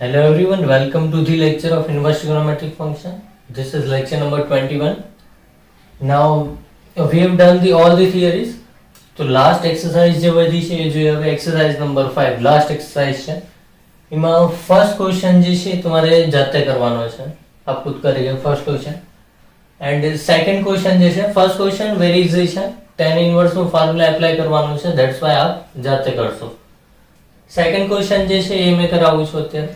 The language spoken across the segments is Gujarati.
Hello everyone, welcome to the lecture of inverse trigonometric function. This is lecture number 21. Now we have done all the theories. તો લાસ્ટ એક્સરસાઇઝ જે વધી છે એ જોઈએ હવે એક્સરસાઇઝ નંબર 5 લાસ્ટ એક્સરસાઇઝ છે. એમાં ફર્સ્ટ ક્વેશ્ચન જે છે તમારે જાતે કરવાનો છે. આપ ખુદ કરી first question and second question જે છે ફર્સ્ટ ક્વેશ્ચન વેરી ઇઝી છે. tan ઇન્વર્સ નું ફોર્મ્યુલા એપ્લાય કરવાનું છે, ધેટ્સ વાય આપ જાતે કરશો. સેકન્ડ ક્વેશ્ચન જે છે એ મેં કરાવું છું અત્યારે.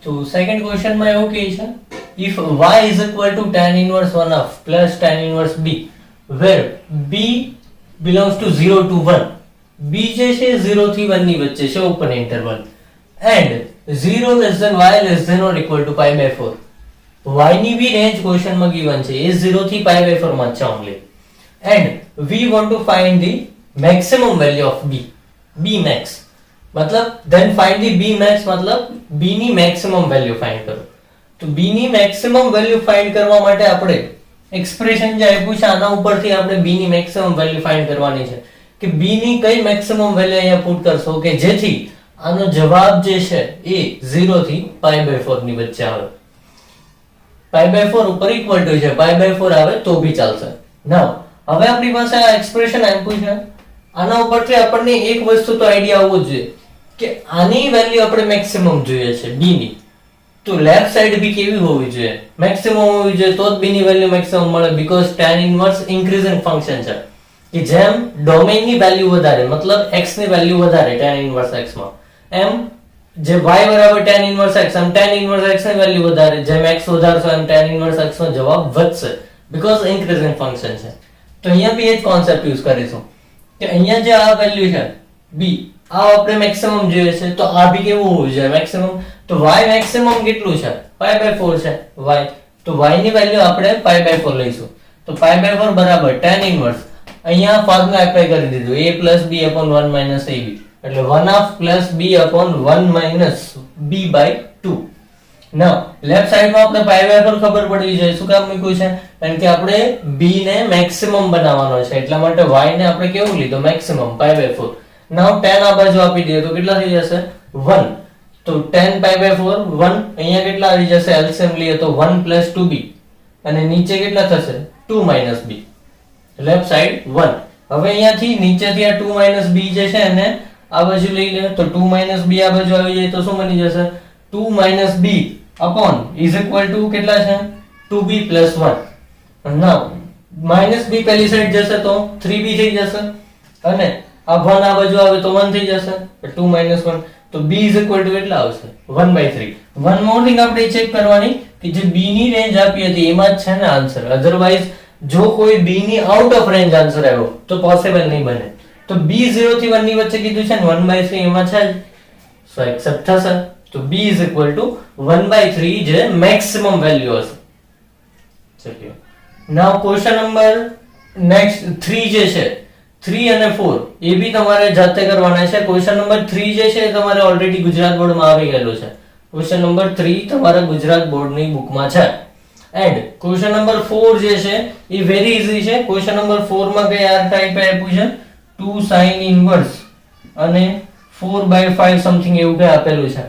તો સેકન્ડ ક્વેશ્ચન માં એવું કહે છે if y is equal to tan inverse 1 of plus tan inverse b where b belongs to 0 to 1, b જે છે 0 થી 1 ની વચ્ચે છે open interval and 0 less than y less than or equal to pi by 4. y ની બી રેન્જ ક્વેશ્ચન માં given છે એ 0 થી pi by 4 માં છે only and we want to find the maximum value of b max मतलब then find the b max मतलब b ની maximum value find કરો. તો b ની maximum value find કરવા માટે આપણે એક્સપ્રેશન જે આપ્યું છે આના ઉપરથી આપણે b ની maximum value find કરવાની છે કે b ની કઈ maximum value અહીંયા પુટ કરશો કે જેથી આનો જવાબ જે છે એ 0 થી pi by 4 ની વચ્ચે આવે. pi by 4 ઉપર ઇક્વલ ટુ છે, pi by 4 આવે તો બી ચાલશે. નાઉ હવે આપણી પાસે આ એક્સપ્રેશન આપ્યું છે, આના ઉપરથી આપણને એક વસ્તુ તો આઈડિયા આવવો જોઈએ કે આની વેલ્યુ આપણે મેક્સિમમ જોઈએ છે b ની, તો લેફ્ટ સાઈડ બી કેવી હોવી જોઈએ, મેક્સિમમ હોવી જોઈએ, તો જ b ની વેલ્યુ મેક્સિમમ મળે. Because tan inverse increasing function છે કે જેમ ડોમેઇન ની વેલ્યુ વધારે મતલબ x ની વેલ્યુ વધારે tan ઇન્વર્સ x માં, એમ જે y બરાબર tan ઇન્વર્સ x એમ tan ઇન્વર્સ x ની વેલ્યુ વધારે, જેમ x વધારશો એમ tan ઇન્વર્સ x નો જવાબ વધશે બીકોઝ ઇન્ક્રીઝિંગ ફંક્શન છે. તો અહીંયા બી એ જ કોન્સેપ્ટ યુઝ કરીશું કે અહીંયા જે આ વેલ્યુ છે b આ આપણે મેક્સિમમ જોઈએ છે તો આ બી કેવું હોવું જોઈએ મેક્સિમમ. તો y મેક્સિમમ કેટલું છે pi by 4 છે y, તો y ની વેલ્યુ આપણે pi by 4 લઈશું. તો pi by 4 બરાબર tan ઇન્વર્સ અહીંયા ફોર્મ્યુલા એપ્લાય કરી દીધું a plus b upon 1 minus ab એટલે 1 half plus b upon 1 minus b by 2. Now left side માં આપણે pi by 4 ખબર પડવી જોઈએ. શું કામ મૂક્યું છે? કારણ કે આપણે b ને મેક્સિમમ બનાવવાનો છે એટલા માટે y ને આપણે કેવું લીધો maximum pi by 4. Now tan આ બાજુ આપી દઈએ તો કેટલા થઈ જશે 1. તો tan pi by 4 1 અહીંયા કેટલા આવી જશે એલસીએમ લઈએ તો 1 plus 2b અને નીચે કેટલા થશે 2 minus b, લેફ્ટ સાઈડ 1. હવે અહીંયાથી નીચેથી આ 2 minus b જે છે એને આ બાજુ લઈ લે તો 2 minus b આ બાજુ આવી જાય તો શું બની જશે 2 minus b upon is equal to કેટલા છે 2b plus 1. નાઉ minus b પેલી સાઈડ જશે તો 3b થઈ જશે અને આ 1 આ બાજુ આવે તો 1 થઈ જશે 2 minus 1 તો b is equal to કેટલા આવશે 1/3. વન મોર થિંગ આપણે ચેક કરવાની કે જે b ની રેન્જ આપી હતી એમાં જ છે ને આન્સર, અધરવાઇઝ જો કોઈ b ની આઉટ ઓફ રેન્જ આન્સર આવ્યો તો પોસિબલ નહીં બને. તો b 0 થી 1 ની વચ્ચે કીધું છે ને 1/3 એમાં છે સો એક્સેપ્ટ થશે. તો b is equal to 1/3 જે મેક્સિમમ વેલ્યુ હશે. ચલો નાઉ ક્વેશ્ચન નંબર નેક્સ્ટ 3 જે છે 3 અને 4 એ બી તમારે જાતે કરવાના છે. ક્વેશ્ચન નંબર 3 જે છે તમારે ઓલરેડી ગુજરાત બોર્ડમાં આવી ગયેલો છે. ક્વેશ્ચન નંબર 3 તમારા ગુજરાત બોર્ડની બુકમાં છે એન્ડ ક્વેશ્ચન નંબર 4 જે છે એ વેરી ઈઝી છે. ક્વેશ્ચન નંબર 4 માં કઈ આર ટાઈપ આપ્યું છે 2 sin ઇન્વર્સ અને 4/5 સમથિંગ એવું કઈ આપેલું છે.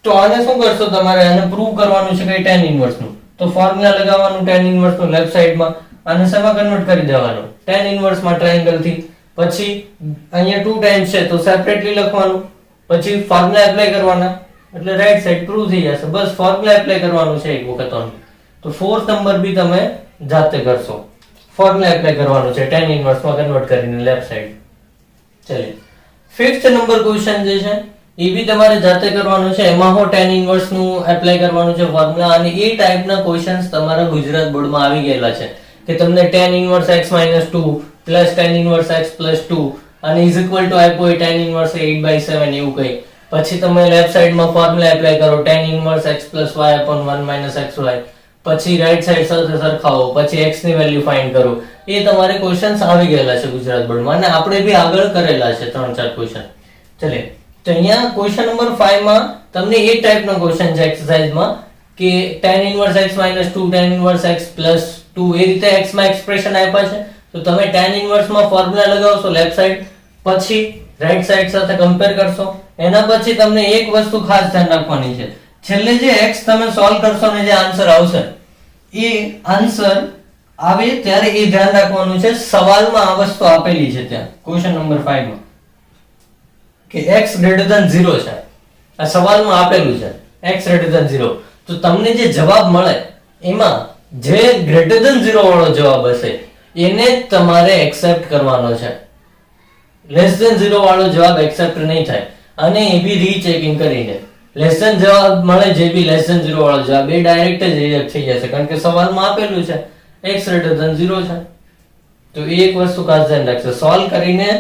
તો આને શું કરશો તમારે આને પ્રૂવ કરવાનું છે કઈ tan ઇન્વર્સ નું, તો ફોર્મ્યુલા લગાવવાનું tan ઇન્વર્સ નું લેફ્ટ સાઈડમાં આને શેમાં કન્વર્ટ કરી દેવાનું tan ઇન્વર્સ માં ટ્રાયેંગલ થી. પછી અહીંયા 2 ટાઈમ્સ છે તો સેપરેટલી લખવાનું, પછી ફોર્મ્યુલા એપ્લાય કરવાના એટલે રાઈટ સાઈડ પ્રૂવ થઈ જશે. બસ ફોર્મ્યુલા એપ્લાય કરવાનું છે એક વખત ઓન. તો ફોર્થ નંબર બી તમે જાતે કરશો, ફોર્મ્યુલા એપ્લાય કરવાનું છે tan ઇન્વર્સ માં કન્વર્ટ કરીને લેફ્ટ સાઈડ. ચલો ફિફ્થ નંબર ક્વેશ્ચન જે છે એ બી તમારે જાતે કરવાનું છે. એમાં હો tan ઇન્વર્સ નું એપ્લાય કરવાનું છે ફોર્મ્યુલા અને એ ટાઈપના ક્વેશ્ચન્સ તમારા ગુજરાત બોર્ડમાં આવી ગયેલા છે કે તમને tan inverse x minus 2 plus tan inverse x plus 2 અને is equal to આપ્યો tan inverse 8/7 એવું કઈ. પછી તમે લેફ્ટ સાઈડમાં ફોર્મ્યુલા એપ્લાય કરો tan inverse x plus y upon 1 minus xy. પછી રાઈટ સાઈડ સાથે સરખાવો, પછી x ની વેલ્યુ ફાઇન્ડ કરો. એ તમારે ક્વેશ્ચન્સ આવી ગયેલા છે ગુજરાત બોર્ડમાં અને આપણે બી આગળ કરેલા છે 3-4 ક્વેશ્ચન. ચલે તો અહીંયા ક્વેશ્ચન નંબર 5 માં તમને એ ટાઈપનો ક્વેશ્ચન છે એક્સરસાઇઝમાં કે tan inverse x minus 2 tan inverse x plus 2 એ રીતે x માં એક્સપ્રેશન આપ્યા છે. તો તમે tan ઇન્વર્સ માં ફોર્મ્યુલા લગાવશો લેફ્ટ સાઈડ, પછી રાઈટ સાઈડ સાથે કમ્પેર કરશો. એના પછી તમને એક વસ્તુ ખાસ ધ્યાન રાખવાની છે છેલ્લે જે x તમે સોલ્વ કરશો ને જે આન્સર આવશે એ આન્સર આવે ત્યારે એ ધ્યાન રાખવાનું છે સવાલમાં આ વસ્તુ આપેલી છે ત્યાં ક્વેશ્ચન નંબર 5 માં કે x ગ્રેટર ધેન 0 છે. આ સવાલમાં આપેલું છે x ગ્રેટર ધેન 0. તો તમને જે જવાબ મળે એમાં જે ગ્રેટર ધેન 0 વાળો જવાબ હશે એને તમારે એક્સેપ્ટ કરવાનો છે. લેસ ધેન 0 વાળો જવાબ એક્સેપ્ટ નહીં થાય અને એ બી રીચેકિંગ કરીને લેસ ધેન જવાબ મળે જે બી લેસ ધેન 0 વાળો જવાબ એ ડાયરેક્ટ જ રિજેક્ટ થઈ જશે કારણ કે સવાલમાં આપેલું છે x ગ્રેટર ધેન 0 છે. તો એ એક વસ્તુ ખાસ ધ્યાન રાખજો સોલ્વ કરીને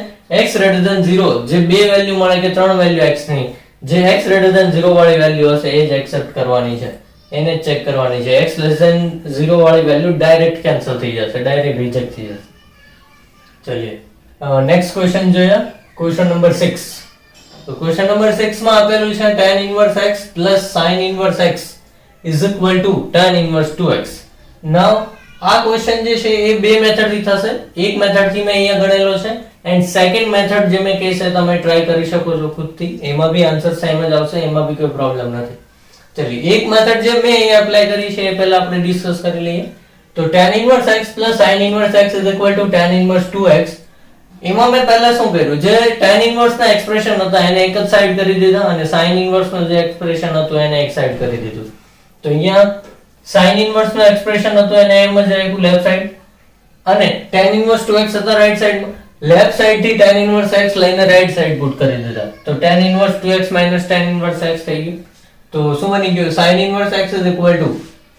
x ગ્રેટર ધેન 0 જે બે વેલ્યુ મળે કે ત્રણ વેલ્યુ x ની જે x ગ્રેટર ધેન 0 વાળી વેલ્યુ હશે એ જ એક્સેપ્ટ કરવાની છે એને ચેક કરવાની છે. x લેસ ધેન 0 વાળી વેલ્યુ ડાયરેક્ટ કેન્સલ થઈ જશે ડાયરેક્ટ રિજેક્ટ થઈ જશે. ચલિए નેક્સ્ટ ક્વેશ્ચન જોઈએ ક્વેશ્ચન નંબર 6. તો ક્વેશ્ચન નંબર 6 માં આપેલું છે tan inverse x sin inverse x tan inverse 2x. નાઉ આ ક્વેશ્ચન જે છે એ બે મેથડ થી થશે. એક મેથડ થી મેં અહીંયા ગણેલો છે એન્ડ સેકન્ડ મેથડ જે મેં કહી છે તમે ટ્રાય કરી શકો છો ખુદથી એમાં બી આન્સર સેમ જ આવશે એમાં બી કોઈ પ્રોબ્લેમ નથી. ચલિए એક મેથડ જે મેં અહીંયા એપ્લાય કરી છે એ પહેલા આપણે ડિસ્કસ કરી લઈએ. તો tan inverse x sin inverse x tan inverse 2x. એમાં મેં પહેલા શું કર્યું જે tan ઇન્વર્સ ના એક્સપ્રેશન હતા એને એક જ સાઈડ કરી દીધા અને sin ઇન્વર્સ નું જે એક્સપ્રેશન હતું એને એક સાઈડ કરી દીધું. તો અહીંયા sin ઇન્વર્સ નું એક્સપ્રેશન હતું એને એમ જ રાખ્યું લેફ્ટ સાઈડ અને tan ઇન્વર્સ 2x હતા રાઈટ સાઈડ માં. લેફ્ટ સાઈડ થી tan ઇન્વર્સ x લઈને રાઈટ સાઈડ પુટ કરી દીધા. તો tan inverse 2x tan inverse x થઈ ગયું. તો શું બની ગયું sin inverse x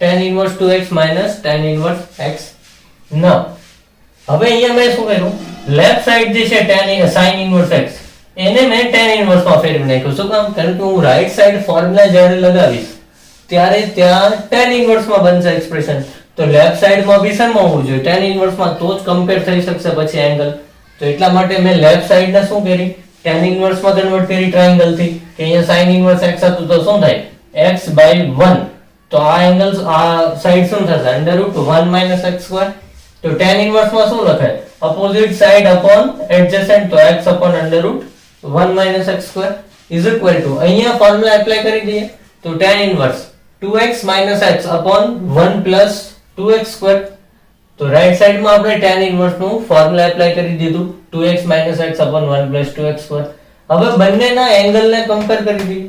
tan inverse 2x tan inverse x. now હવે અહીંયા મેં શું કર્યું લેફ્ટ સાઈડ જે છે sin ઇન્વર્સ x એને મેં tan ઇન્વર્સ માં ફેરવી નાખ્યું. શું કામ? કારણ કે હું રાઈટ સાઈડ ફોર્મ્યુલા જ્યારે લગાવીશ ત્યારે ત્યાં tan ઇન્વર્સ માં બનશે એક્સપ્રેશન. તો લેફ્ટ સાઈડ માં બી સેમ હોવું જોઈએ tan ઇન્વર્સ માં તો જ કમ્પેર થઈ શકશે પછી એંગલ. તો એટલા માટે મેં લેફ્ટ સાઈડ ને શું કરી tan ઇન્વર્સ માં કન્વર્ટ કરી ટ્રાયેંગલ થી કે અહીંયા sin ઇન્વર્સ x હતું તો શું થાય x/1. તો આ એંગલ આ સાઈડ શું થશે √1 - x². તો tan ઇન્વર્સ માં શું લખાય opposite side upon adjacent તો x/√1 - x² અહીંયા ફોર્મ્યુલા એપ્લાય કરી દઈએ તો tan inverse 2x - x upon 1 + 2x². તો રાઈટ સાઈડ માં આપણે tan ઇન્વર્સ નું ફોર્મ્યુલા એપ્લાય કરી દીધું 2x - x upon 1 + 2x². હવે બંનેના એંગલ ને કમ્પેર કરી દઈએ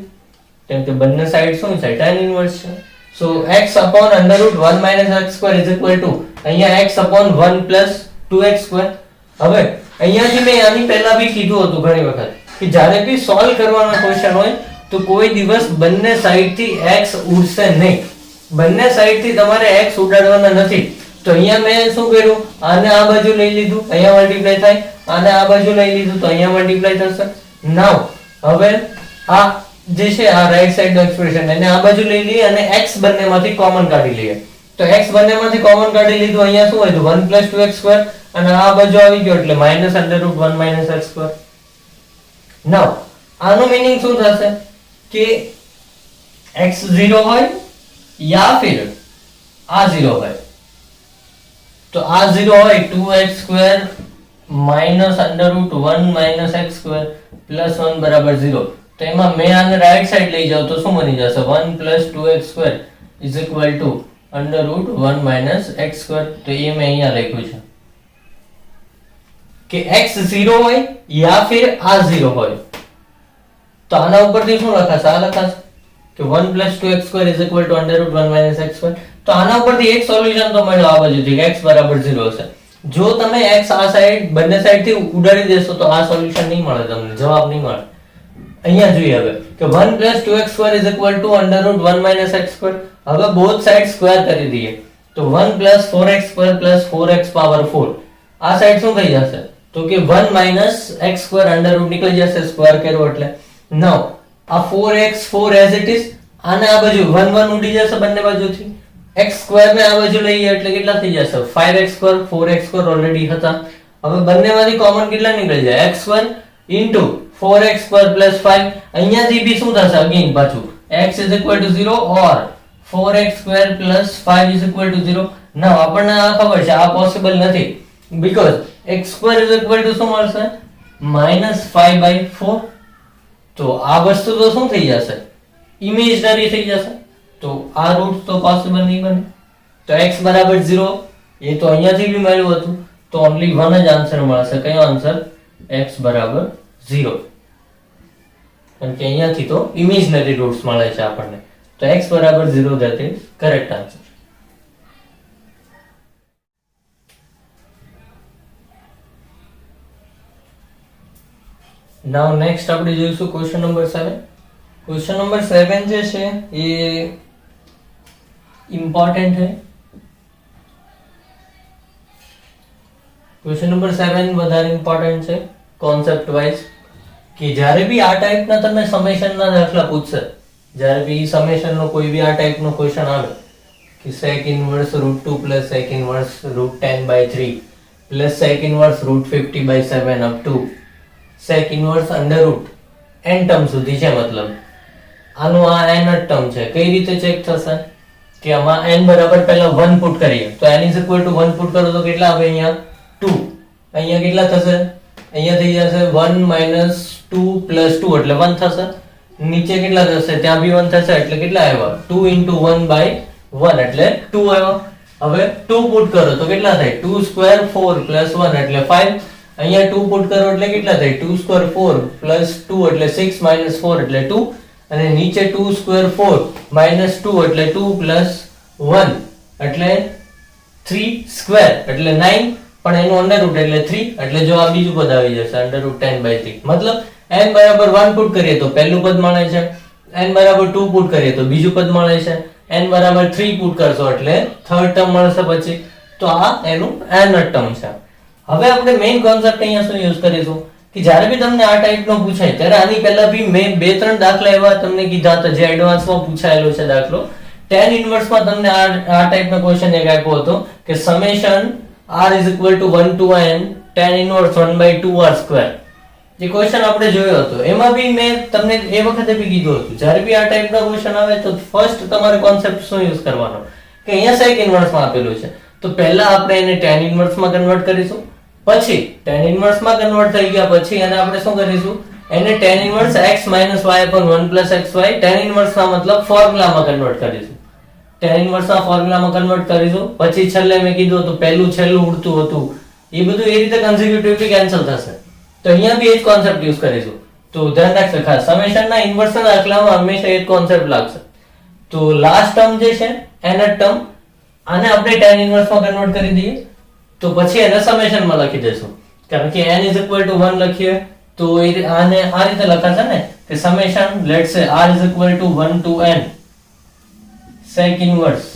કેમ કે બંને સાઈડ શું છે tan ઇન્વર્સ છે. સો x/√1 - x² અહીંયા x/1 + 2x². હવે અહીંયાથી મેં આની પહેલા બી કીધું હતું ઘણી વખત કે જ્યારે બી સોલ્વ કરવાનો ક્વેશ્ચન હોય તો કોઈ દિવસ બંને સાઈડ થી x ઉડશે નહીં. બંને સાઈડ થી તમારે x ઉડાડવાના નથી. તો અહીંયા મેં શું કર્યું આને આ બાજુ લઈ લીધું અહીંયા મલ્ટીપ્લાય થાય આને આ બાજુ લઈ લીધું તો અહીંયા મલ્ટીપ્લાય થશે. નાઉ હવે આ જે છે આ રાઈટ સાઈડ નો એક્સપ્રેશન એને આ બાજુ લઈ લઈએ અને x બંનેમાંથી કોમન કાઢી લઈએ. તો x બંનેમાંથી કોમન કાઢી લીધું અહીંયા શું હતું 1 + 2x² અને આ બાજુ આવી ગયો એટલે -√1 - x². નાઉ આનો મીનિંગ શું થશે કે x 0 હોય યા ફિર આ 0 હોય. તો આ 0 હોય 2x² -√1 - x² + 1 = 0. તો એમાં મેં આને રાઈટ સાઈડ લઈ જાવ તો શું બની જશે 1 + 2x² √1 - x². તો એ મેં અહીંયા લખ્યું છે કે x 0 હોય યા ફિર આ 0 હોય. તો આના ઉપરથી શું લખાશે આ લખાશે કે 1 + 2x² √1 - x². તો આના ઉપરથી એક સોલ્યુશન તો મળ્યો આ બાજુથી કે x = 0 હશે. જો તમે x આ સાઈડ બંને સાઈડ થી ઉડાડી દેશો તો આ સોલ્યુશન નહીં મળે તમને જવાબ નહીં મળે. અહીંયા જોઈએ હવે કે 1 + 2x² √1 - x². હવે બોથ સાઈડ સ્ક્વેર કરી દઈએ તો 1 + 4x² + 4x⁴ આ સાઈડ શું થઈ જશે તો કે 1 - x² √ નીકળી જશે સ્ક્વેર કર્યો એટલે. નાઉ આ 4x4 એઝ ઇટ ઇઝ આને આ બાજુ 1 1 ઉડી જશે બંને બાજુથી x² ને આ બાજુ લઈએ એટલે કેટલા થઈ જશે 5x² 4x² ઓલરેડી હતા. હવે બંનેમાંથી કોમન કેટલા નીકળી જાય x² * 4x² + 5. અહીંયાથી બી શું થશે અગેન પાછું x = 0 or 4x² + 5 = 0. નાઉ આપણને આ ખબર છે આ પોસિબલ નથી બીકોઝ x² = શું મળશે -5/4. તો આ વસ્તુ તો શું થઈ જશે ઇમેજનરી થઈ જશે, તો આ રૂટ તો પોસિબલ નહીં બને. તો x બરાબર 0 એ તો અહીંયાથી બી મળ્યું હતું, તો ઓન્લી વન જ આન્સર મળશે. કયો આન્સર? x બરાબર 0, કારણ કે અહીંયાથી તો ઇમેજનરી રૂટ્સ મળે છે આપણને. તો x બરાબર 0 that is correct answer. Now next આપણે જોઈશું ક્વેશ્ચન નંબર 7. क्वेश्चन नंबर 7 જે છે એ ઇમ્પોર્ટન્ટ છે. ક્વેશ્ચન નંબર 7 વધારે ઇમ્પોર્ટન્ટ છે કોન્સેપ્ટ વાઇઝ, કે જ્યારે બી આ ટાઈપના તમને સમેશન ના દાખલા પૂછશે, જ્યારે બી સમેશન નો કોઈ બી આ ટાઈપનો ક્વેશ્ચન આવે કે sec inverse √2 plus sec inverse √10/3 plus sec inverse √50/7 up to sec inverse under root n term સુધી છે, મતલબ આનું આ n ટર્મ છે. કઈ રીતે ચેક થશે કે આમાં n બરાબર પહેલા 1 પુટ કરીએ, તો n = 1 પુટ કરો તો કેટલા આવે? અહીંયા 2. અહીંયા કેટલા થશે? અહીંયા થઈ જશે 1 - 2 + 2 એટલે 1 થશે. નીચે કેટલા થશે? ત્યાં બી 1 થશે એટલે કેટલા આવ્યા? 2 × 1/1 એટલે 2 આવ્યા. હવે 2 પુટ કરો તો કેટલા થાય? 2 ² 4 + 1 એટલે 5. અહીંયા 2 પુટ કરો એટલે કેટલા થાય? 2 ² 4 + 2 એટલે 6 - 4 એટલે 2, અને નીચે 2 ² 4 - 2 એટલે 2 + 1 એટલે 3² એટલે 9, પણ એનું અંડર રૂટ એટલે 3 એટલે જો આ બીજું પદ આવી જશે √10/3. મતલબ n બરાબર 1 પુટ કરીએ તો પહેલું પદ મળે છે, n બરાબર 2 પુટ કરીએ તો બીજું પદ મળે છે, n બરાબર 3 પુટ કરશો એટલે થર્ડ ટર્મ મળશે પછી. તો આ એનું n ટર્મ છે. હવે આપણે મેઇન કોન્સેપ્ટ અહીંયા શું યુઝ કરીશું કે જ્યારે બી તમને આ ટાઈપનો પૂછાય ત્યારે આની પહેલા બી મેં 2-3 દાખલા એવા તમને કીધા હતા જે એડવાન્સમાં પૂછાયેલો છે દાખલો. tan ઇન્વર્સમાં તમને આ ટાઈપનો ક્વેશ્ચન એક આપ્યો હતો કે summation r = 1 to n tan inverse 1/2r². જે ક્વેશ્ચન આપણે જોયો હતો એમાં બી મેં તમને એ વખતે બી કીધું હતું જ્યારે બી આ ટાઈપનો ક્વેશ્ચન આવે તો ફર્સ્ટ તમારે કોન્સેપ્ટ શું યુઝ કરવાનો કે અહીંયા sec ઇન્વર્સમાં આપેલું છે તો પહેલા આપણે એને tan ઇન્વર્સમાં કન્વર્ટ કરીશું, પછી tan ઇન્વર્સમાં કન્વર્ટ થઈ ગયા પછી એને આપણે શું કરીશું? એને tan inverse x - y/1 + xy tan ઇન્વર્સના મતલબ ફોર્મ્યુલામાં કન્વર્ટ કરીશું. tan ઇન્વર્સના ફોર્મ્યુલામાં કન્વર્ટ કરીશું. પછી છેલ્લે મેં કીધું હતું પહેલું છેલ્લું ઉડતું હતું એ બધું એ રીતે કન્ઝિક્યુટિવલી કેન્સલ થશે. તો અહીંયા બી એ જ કોન્સેપ્ટ યુઝ કરીશું. તો ધ્યાન રાખજો ખાસ, સમેશનના ઇન્વર્સના દાખલામાં હંમેશા એ જ કોન્સેપ્ટ લાગશે. તો લાસ્ટ ટર્મ જે છે nth ટર્મ આને આપણે tan ઇન્વર્સમાં કન્વર્ટ કરી દઈએ તો પછી એને સમેશનમાં લખી દઈશું, કારણ કે n = 1 લખીએ તો આને આ રીતે લખાશે ને કે સમેશન લેટ્સ સે r = 1 to n sec inverse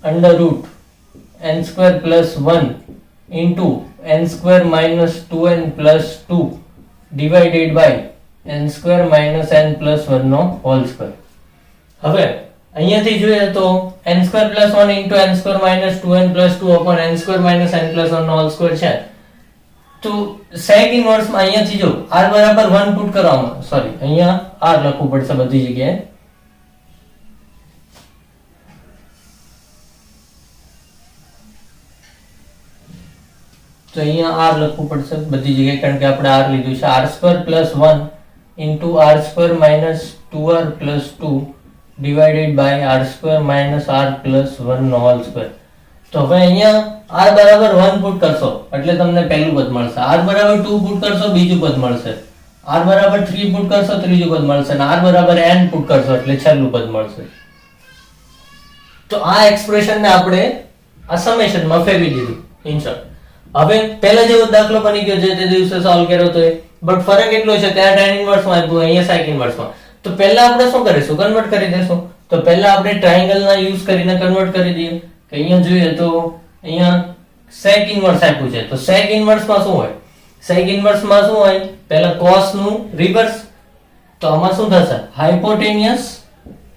under root n² + 1 into n² - 2n + 2 divided by n² - n + 1 no whole square. હવે અહીંયાથી જોઈએ તો n² + 1 into n² - 2n + 2 upon n² - n + 1 નો હોલ સ્ક્વેર છે. તો sec ઇન્વર્સ માં અહીંયાથી જો r બરાબર 1 પુટ કરવામાં, સોરી અહીંયા r લખવું પડશે બધી જગ્યાએ. તો અહીંયા r લખવું પડશે બધી જગ્યાએ કારણ કે આપણે r લીધું છે. r² + 1 into r² - 2r + 2 divided by r² - r + 1 no whole square. તો હવે અહીંયા r બરાબર 1 પુટ કરશો એટલે તમને પહેલું પદ મળશે, r બરાબર 2 પુટ કરશો બીજું પદ મળશે, r બરાબર 3 પુટ કરશો ત્રીજું પદ મળશે, અને r બરાબર n પુટ કરશો એટલે છેલ્લું પદ મળશે. તો આ એક્સપ્રેશન ને આપણે આ સમેશન માં ફેરવી દીધું ઇન શોર્ટ. હવે પહેલા જેવો દાખલો બની ગયો જે તે દિવસે સોલ્વ કર્યો તો, બટ ફરક એટલો છે ત્યાં tan ઇન્વર્સ માં આપ્યું, અહીંયા sec ઇન્વર્સ માં. તો પહેલા આપણે શું કરીશું? કન્વર્ટ કરી દેશું. તો પહેલા આપણે ટ્રાયેંગલ ના યુઝ કરીને કન્વર્ટ કરી દઈએ. કે અહીંયા જોઈએ તો અહીંયા sec ઇન્વર્સ આપ્યું છે તો sec ઇન્વર્સ માં શું હોય? sec ઇન્વર્સ માં શું હોય? પહેલા cos નું રિવર્સ. તો આમાં શું થશે? હાઇપોટેનિયસ,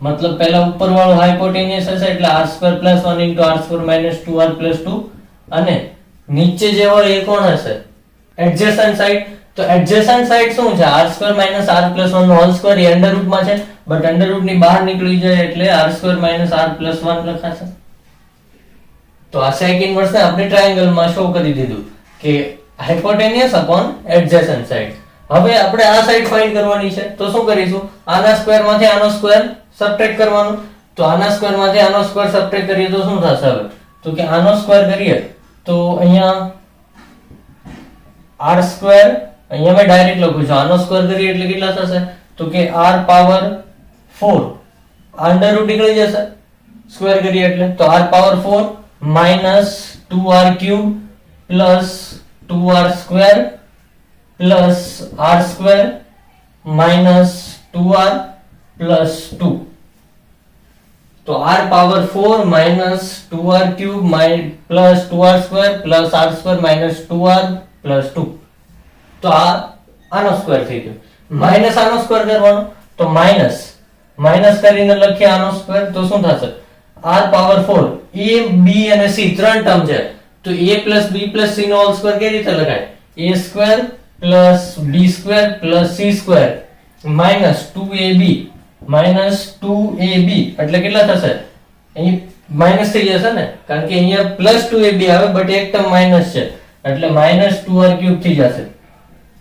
મતલબ પહેલા ઉપર વાળો હાઇપોટેનિયસ હશે એટલે r² + 1 into r² - 2r + 2, અને નીચે જે હોય એ કોણ હશે? એડજેસન્ટ સાઈડ. તો એડજેસન્ટ સાઈડ શું છે? r² - r + 1 નો હોલ સ્ક્વેર. એ અંડર રૂટ માં છે બટ અંડર રૂટ ની બહાર નીકળી જાય એટલે r² - r + 1 લખાશે. તો આ sec ઇન્વર્સ ને આપણે ટ્રાયેંગલ માં શો કરી દીધું કે હાઇપોટેનિયસ અપોન એડજેસન્ટ સાઈડ. હવે આપણે આ સાઈડ ફાઇન્ડ કરવાની છે, તો શું કરીશું, આના સ્ક્વેર માંથી આનો સ્ક્વેર સબટ્રેક્ટ કરવાનો. તો આના સ્ક્વેર માંથી આનો સ્ક્વેર સબટ્રેક્ટ કરીએ તો શું થશે? હવે તો કે આનો સ્ક્વેર કરીએ તો અહીંયા r સ્ક્વેર, અહીંયા મેં ડાયરેક્ટ લખું છું, આનો સ્ક્વેર કરીએ એટલે કેટલા થશે? તો કે r પાવર 4, અંડર રૂટ નીકળી જશે સ્ક્વેર કરીએ એટલે, તો r power 4 minus 2r cube plus 2r square plus r square minus 2r plus 2. તો r power 4 minus 2r cube plus 2r square plus r square minus 2r plus 2. તો આનો સ્ક્વેર થઈ ગયો. માઈનસ આનો સ્ક્વેર કરવાનો, તો માઈનસ કરીને લખીએ આનો સ્ક્વેર, તો શું થશે? r પાવર 4, a b અને c ત્રણ ટર્મ છે, તો a plus b plus c નો હોલ સ્ક્વેર કેવી રીતે લખાય? a square plus b square plus c square minus 2ab minus 2ab એટલે કેટલા થશે? અહીં માઈનસ થઈ જશે ને, કારણ કે અહીંયા પ્લસ 2ab આવે બટ એક ટર્મ માઈનસ છે એટલે માઈનસ 2r ક્યુબ થઈ જશે.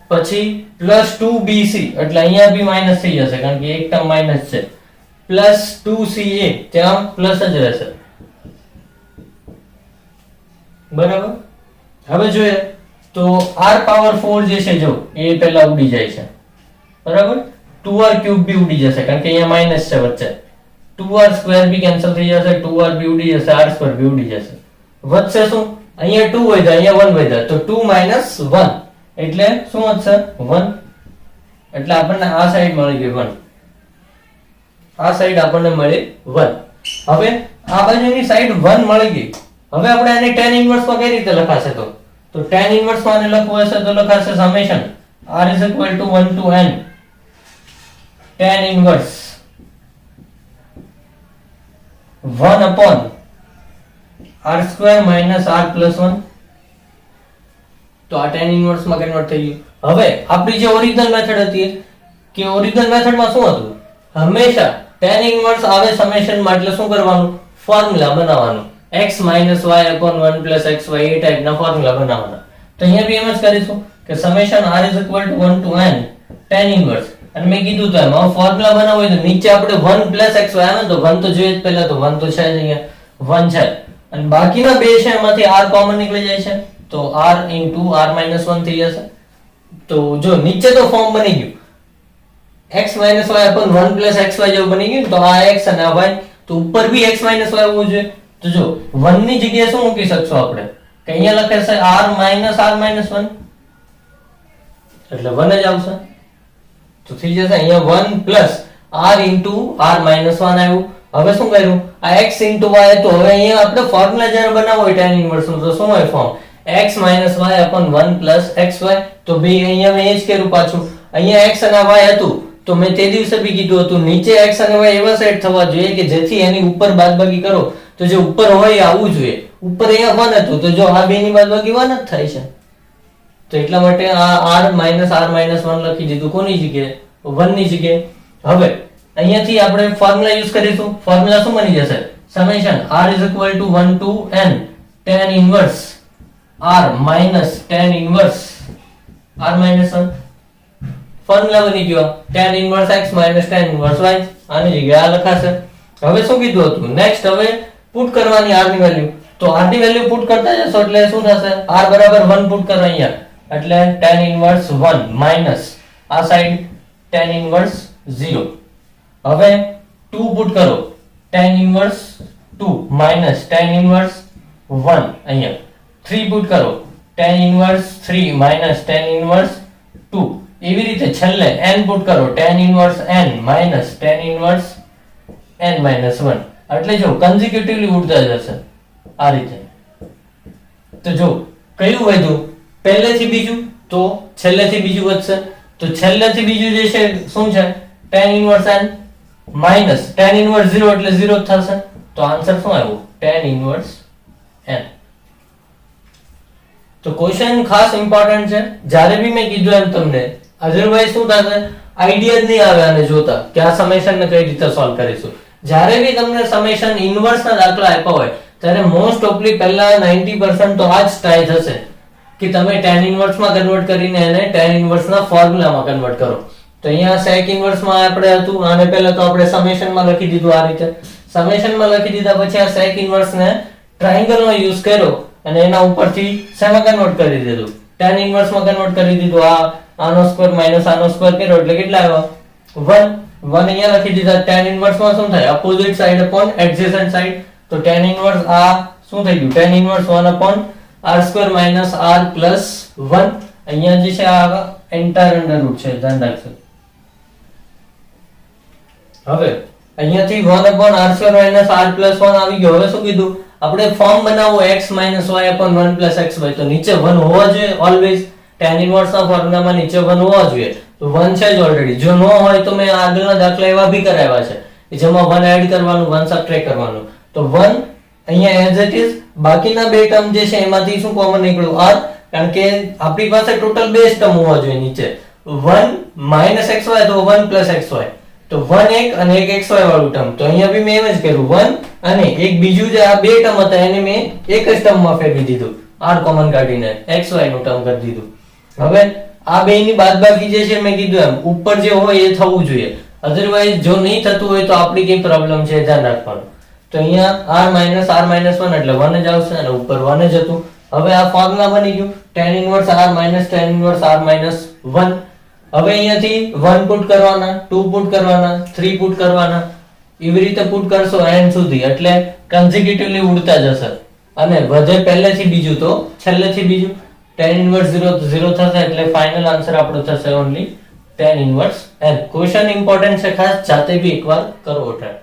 પછી પ્લસ 2bc એટલે અહીંયા બી માઈનસ થઈ જશે કારણ કે એક ટર્મ માઈનસ છે, પ્લસ 2ca ત્યાં પ્લસ જ રહેશે. બરાબર. હવે જોઈએ તો r પાવર 4 જે છે જો એ પહેલા ઉડી જાય છે, બરાબર. 2r ક્યુબ બી ઉડી જશે કારણ કે અહીંયા માઈનસ છે વચ્ચે, 2r સ્ક્વેર બી કેન્સલ થઈ જશે, 2r બી ઉડી જશે, r સ્ક્વેર બી ઉડી જશે. વધશે શું? અહીંયા 2 વધ્યા, અહીંયા 1 વધ્યા, તો 2 માઈનસ 1 એટલે શું વધશે? 1. એટલે આપણને આ સાઈડ મળી ગઈ 1, આ સાઈડ આપણને મળી 1. હવે આ બાજુની સાઈડ 1 મળી ગઈ. હવે આપણે આને tan ઇન્વર્સ માં કઈ રીતે લખાશે? તો tan ઇન્વર્સ માં આને લખવું હશે તો લખાશે summation r is equal to 1 to n tan inverse 1 upon r square minus r plus 1. તો આ tan ઇન્વર્સ માં કન્વર્ટ થઈ ગયું. હવે આપણી જે ઓરિજિનલ મેથડ હતી કે ઓરિજિનલ મેથડમાં શું હતું? હંમેશા tan ઇન્વર્સ આવે સમેશન માં એટલે શું કરવાનું? ફોર્મ્યુલા બનાવવાનું, x minus y upon 1 plus xy એ ટાઈપના ફોર્મ્યુલા બનાવવાના. તો અહીંયા બી એમ જ કરીશું કે summation r is equal to 1 to n tan inverse, અને મેં કીધું તો એમાં ફોર્મ્યુલા બનાવવો હોય તો નીચે આપણે 1 plus xy આવે તો 1 તો જોઈએ જ, પહેલા તો 1 તો છે જ, અહીંયા 1 છે અને બાકીના બે છે એમાંથી r કોમન નીકળી જાય છે તો r into r minus 1 થઈ જશે. તો જો નીચે તો ફોર્મ બની ગયું x minus y upon 1 plus xy જેવું બની ગયું, તો આ x અને આ y, તો ઉપર બી x minus y હોવું જોઈએ. તો જો 1 ની જગ્યાએ શું મૂકી શકશો આપણે કે અહીંયા લખાશે r minus 1 એટલે 1 જ આવશે. તો થઈ જશે અહીંયા 1 plus r into r minus 1 આવ્યું. હવે શું કર્યું? આ x into y તો હવે અહીંયા આપણે ફોર્મ્યુલા જ્યારે બનાવવો હોય tan ઇન્વર્સ નું તો શું હોય form? x minus y upon 1 plus xy. તો બે અહીંયા મેં એ જ કર્યું પાછું, અહીંયા x અને y હતું તો મેં તે દિવસે બી કીધું હતું નીચે x અને y એવા સેટ થવા જોઈએ કે જેથી એની ઉપર બાદબાકી કરો તો જે ઉપર હોય આવવું જોઈએ. ઉપર અહીંયા 1 હતું તો જો આ બે ની બાદબાકી 1 જ થાય છે, તો એટલા માટે આ r minus 1 લખી દીધું. કોની જગ્યાએ? 1 ની જગ્યાએ. હવે અહીંયાથી આપણે ફોર્મ્યુલા યુઝ કરીશું. ફોર્મ્યુલા શું બની જશે? Summation r is equal to 1 to n tan inverse r minus tan inverse r minus 1. Formula બની ગયો tan inverse x minus tan inverse y. આની જગ્યાએ આ લખાશે. હવે શું કીધું હતું? નેક્સ્ટ હવે પુટ કરવાની r ની વેલ્યુ. તો r ની વેલ્યુ પુટ કરતા જશો એટલે શું થશે? r બરાબર 1 પુટ કરો અહીંયા એટલે tan ઇન્વર્સ 1 માઈનસ આ સાઈડ tan ઇન્વર્સ 0. હવે 2 પુટ કરો, tan inverse 2 minus tan inverse 1 અહીંયા. 3 પુટ કરો, tan inverse 3 minus tan inverse 2. એવી રીતે છેલ્લે n પુટ કરો, tan inverse n minus tan inverse n minus 1. એટલે જો કન્ઝિક્યુટિવલી ઉડતા જશે આ રીતે. તો જો કયું વધ્યું? પહેલેથી બીજું તો છેલ્લેથી બીજું વધશે. તો છેલ્લેથી બીજું જે છે શું છે? tan inverse n minus tan inverse 0 એટલે 0 જ થશે. તો આન્સર શું આવ્યો? tan inverse n. તો ક્વેશ્ચન ખાસ ઇમ્પોર્ટન્ટ છે. જ્યારે બી મેં કીધું એમ તમને અધરવાઇઝ શું થશે? આઈડિયા જ નહીં આવે આને જોતા કે આ સમેશન ને કઈ રીતે સોલ્વ કરીશું. જ્યારે બી તમને સમેશન ઇન્વર્સ ના દાખલા આપ્યા હોય ત્યારે મોસ્ટ ઓફલી પહેલા 90% તો આ જ ટ્રાય થશે કે તમે tan ઇનવર્સ માં કન્વર્ટ કરીને એને tan ઇનવર્સ ના ફોર્મ્યુલામાં કન્વર્ટ કરો. તો અહીંયા sec ઇનવર્સ માં આપણે હતું, આને પહેલા તો આપણે સમેશન માં લખી દીધું આ રીતે. સમેશન માં લખી દીધા પછી આ sec ઇનવર્સ ને ટ્રાયેંગલ નો યુઝ કર્યો અને એના ઉપરથી શેમાં કન્વર્ટ કરી દીધું, tan ઇનવર્સ માં કન્વર્ટ કરી દીધું. આનો સ્ક્વેર માઈનસ આનો સ્ક્વેર કર્યો એટલે કેટલા આવ્યા? 1. 1 અહીંયા લખી દીધા. tan ઇનવર્સ માં શું થાય? Opposite side upon adjacent side. તો tan ઇનવર્સ આ શું થઈ ગયું? tan inverse 1 upon r square minus r plus 1. અહીંયા જે છે આ એન્ટાયર અંડર રૂટ છે, ધ્યાન રાખજો. હવે અહીંયાથી 1 upon r square minus r plus 1 આવી ગયો. હવે શું કીધું આપણે? ફોર્મ બનાવો x minus y upon 1 plus xy. તો નીચે 1 હોવો જોઈએ ઓલવેઝ. tan ઇનવર્સ ના ફોર્મ્યુલામાં નીચે 1 હોવો જોઈએ. તો 1 છે જ ઓલરેડી. જો ન હોય તો મેં આગળના દાખલા એવા ભી કરાવ્યા છે જેમાં 1 એડ કરવાનું, 1 સબટ્રેક્ટ કરવાનું. તો 1 અહીંયા એઝ ઇટ ઇઝ. બાકીના બે ટર્મ જે છે એમાંથી શું કોમન નીકળ્યું? r. કારણ કે આપણી પાસે ટોટલ બે ટર્મ હોવા જોઈએ નીચે. 1 minus xy તો 1 plus xy. તો 1 એક અને એક xy વાળું ટર્મ. તો અહીંયા બી મેં એમ જ કર્યું, 1 અને એક બીજું જે આ બે ટર્મ હતા એને મેં એક જ ટર્મમાં ફેરવી દીધું, r કોમન કાઢીને xy નું ટર્મ કરી દીધું. હવે આ બેની બાદબાકી જે છે મેં કીધું એમ ઉપર જે હોય એ થવું જોઈએ. અધરવાઇઝ જો નહીં થતું હોય તો આપણી કઈ પ્રોબ્લેમ છે ધ્યાન રાખવાનું. તો અહીંયા r minus 1 એટલે 1 જ આવશે અને ઉપર 1 જ હતું. હવે આ ફોર્મ્યુલા બની ગયું tan inverse r minus tan inverse r minus 1. હવે અહીંયાથી 1 પુટ કરવાના, 2 પુટ કરવાના, 3 પુટ કરવાના. એવી રીતે પુટ કરશો n સુધી એટલે કન્ઝિક્યુટિવલી ઉડતા જશે અને વધે પહેલેથી બીજું તો છેલ્લેથી બીજું. tan ઇનવર્સ 0 થશે એટલે ફાઇનલ આન્સર આપણો થશે only tan inverse n. Question important છે, ખાસ જાતે બી એકવાર કરો ટ્રાય.